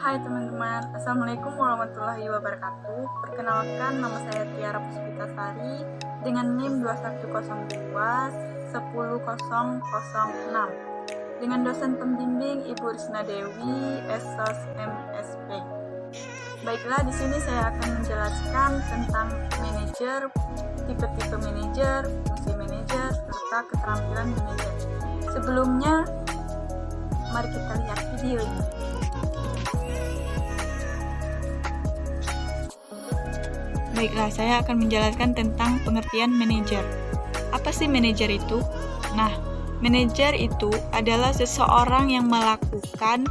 Hai teman-teman, Assalamualaikum warahmatullahi wabarakatuh. Perkenalkan, nama saya Tiara Puspitasari dengan NIM 2102-10006 dengan dosen pembimbing Ibu Risna Dewi, SOS MSP. Baiklah, di sini saya akan menjelaskan tentang manajer, tipe-tipe manajer, fungsi manajer, serta keterampilan manajer. Sebelumnya, mari kita lihat video ini. Baiklah, saya akan menjelaskan tentang pengertian manajer. Apa sih manajer itu? Nah, manajer itu adalah seseorang yang melakukan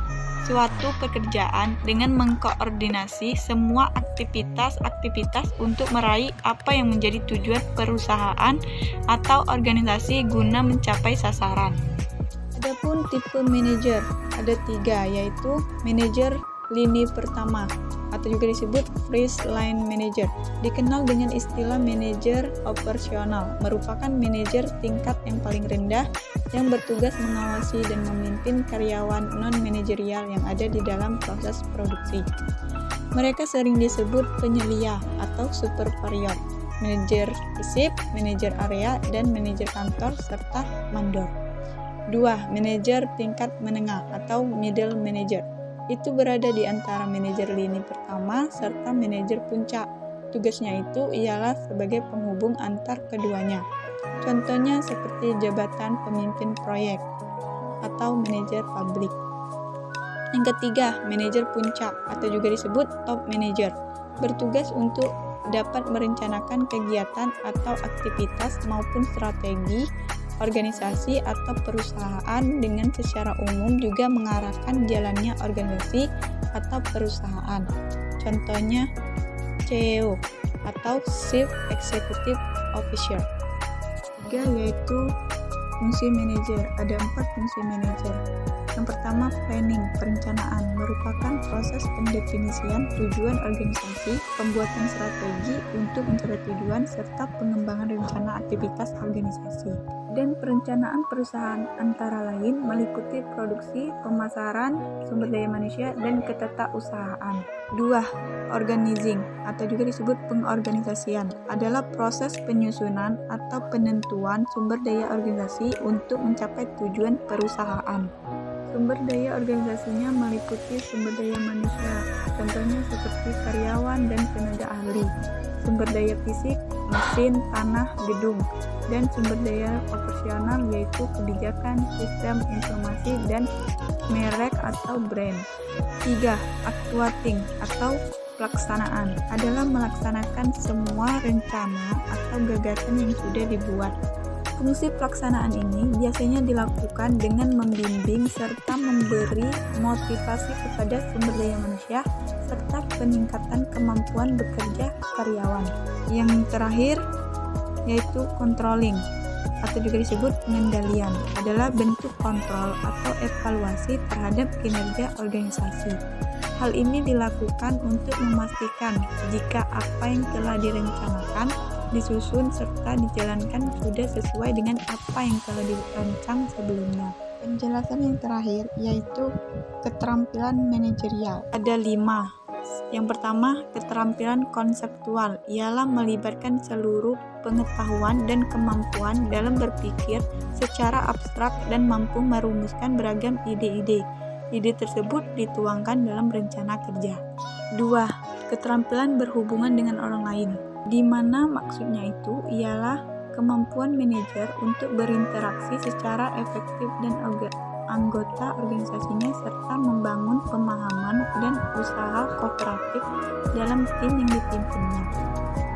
suatu pekerjaan dengan mengkoordinasi semua aktivitas-aktivitas untuk meraih apa yang menjadi tujuan perusahaan atau organisasi guna mencapai sasaran. Adapun tipe manajer ada 3, yaitu manajer lini pertama atau juga disebut first line manager. Dikenal dengan istilah manajer operasional, merupakan manajer tingkat yang paling rendah yang bertugas mengawasi dan memimpin karyawan non-manajerial yang ada di dalam proses produksi. Mereka sering disebut penyelia atau superior, manajer fisik, manajer area, dan manajer kantor, serta mandor. 2. Manajer tingkat menengah atau middle manager. Itu berada di antara manajer lini pertama serta manajer puncak. Tugasnya itu ialah sebagai penghubung antar keduanya. Contohnya seperti jabatan pemimpin proyek atau manajer publik. Yang ketiga, manajer puncak atau juga disebut top manager. Bertugas untuk dapat merencanakan kegiatan atau aktivitas maupun strategi organisasi atau perusahaan dengan secara umum juga mengarahkan jalannya organisasi atau perusahaan. Contohnya CEO atau Chief Executive Officer. 3 yaitu fungsi manajer. Ada 4 fungsi manajer. Yang pertama, planning, perencanaan, merupakan proses pendefinisian tujuan organisasi, pembuatan strategi untuk mencapai tujuan, serta pengembangan rencana aktivitas organisasi. Dan perencanaan perusahaan antara lain meliputi produksi, pemasaran, sumber daya manusia, dan ketetausahaan. 2. Organizing atau juga disebut pengorganisasian adalah proses penyusunan atau penentuan sumber daya organisasi untuk mencapai tujuan perusahaan. Sumber daya organisasinya meliputi sumber daya manusia, contohnya seperti karyawan dan tenaga ahli, sumber daya fisik, mesin, tanah, gedung, dan sumber daya operasional yaitu kebijakan, sistem informasi, dan merek atau brand. 3. Actuating atau pelaksanaan adalah melaksanakan semua rencana atau gagasan yang sudah dibuat. Fungsi pelaksanaan ini biasanya dilakukan dengan membimbing serta memberi motivasi kepada sumber daya manusia serta peningkatan kemampuan bekerja karyawan. Yang terakhir yaitu controlling atau juga disebut pengendalian adalah bentuk kontrol atau evaluasi terhadap kinerja organisasi. Hal ini dilakukan untuk memastikan jika apa yang telah direncanakan, disusun, serta dijalankan sudah sesuai dengan apa yang telah dirancang sebelumnya. Penjelasan yang terakhir yaitu keterampilan manajerial. Ada 5. Yang pertama, keterampilan konseptual ialah melibatkan seluruh pengetahuan dan kemampuan dalam berpikir secara abstrak dan mampu merumuskan beragam ide-ide. Ide tersebut dituangkan dalam rencana kerja. 2. Keterampilan berhubungan dengan orang lain, di mana maksudnya itu ialah kemampuan manajer untuk berinteraksi secara efektif dan anggota organisasinya serta membangun pemahaman dan usaha kooperatif dalam tim yang dipimpinnya.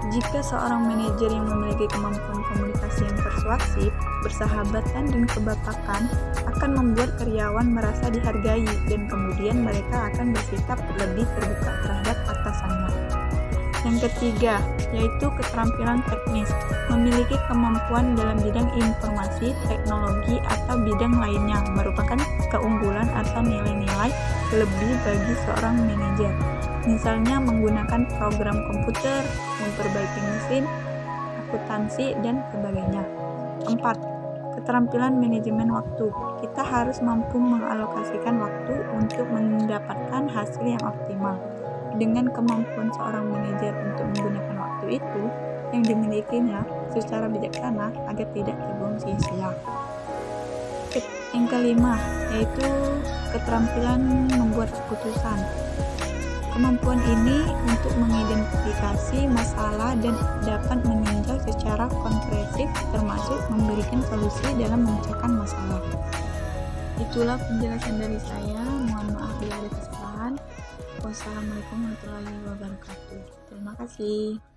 Jika seorang manajer yang memiliki kemampuan komunikasi yang persuasif, bersahabatan, dan kebapakan akan membuat karyawan merasa dihargai dan kemudian mereka akan bersikap lebih terbuka terhadap atasannya. Yang ketiga, yaitu keterampilan teknis, memiliki kemampuan dalam bidang informasi, teknologi, atau bidang lainnya, merupakan keunggulan atau nilai-nilai lebih bagi seorang manajer. Misalnya menggunakan program komputer, memperbaiki mesin, akuntansi, dan sebagainya. 4. keterampilan manajemen waktu. Kita harus mampu mengalokasikan waktu untuk mendapatkan hasil yang optimal. Dengan kemampuan seorang manajer untuk menggunakan waktu itu yang dimilikinya secara bijaksana agar tidak terbuang sia-sia. Yang kelima, yaitu keterampilan membuat keputusan. Kemampuan ini untuk mengidentifikasi masalah dan dapat meninjau secara komprehensif termasuk memberikan solusi dalam memecahkan masalah. Itulah penjelasan dari saya. Mohon maaf bila ada kesalahan. Wassalamualaikum warahmatullahi wabarakatuh. Terima kasih.